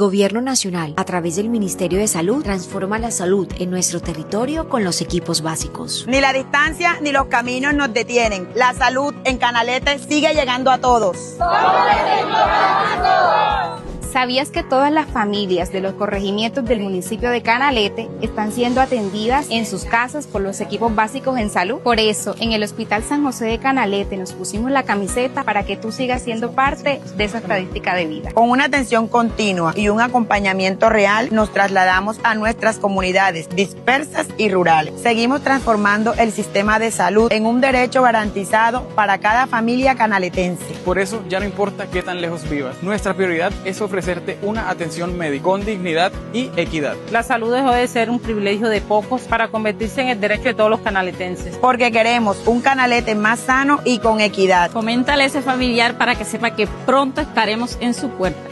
Gobierno Nacional, a través del Ministerio de Salud, transforma la salud en nuestro territorio con los equipos básicos. Ni la distancia ni los caminos nos detienen. La salud en Canalete sigue llegando a todos. ¿Sabías que todas las familias de los corregimientos del municipio de Canalete están siendo atendidas en sus casas por los equipos básicos en salud? Por eso, en el Hospital San José de Canalete nos pusimos la camiseta para que tú sigas siendo parte de esa estadística de vida. Con una atención continua y un acompañamiento real, nos trasladamos a nuestras comunidades dispersas y rurales. Seguimos transformando el sistema de salud en un derecho garantizado para cada familia canaletense. Por eso, ya no importa qué tan lejos vivas, nuestra prioridad es ofrecerte una atención médica con dignidad y equidad. La salud dejó de ser un privilegio de pocos para convertirse en el derecho de todos los canaletenses. Porque queremos un Canalete más sano y con equidad. Coméntale a ese familiar para que sepa que pronto estaremos en su puerta.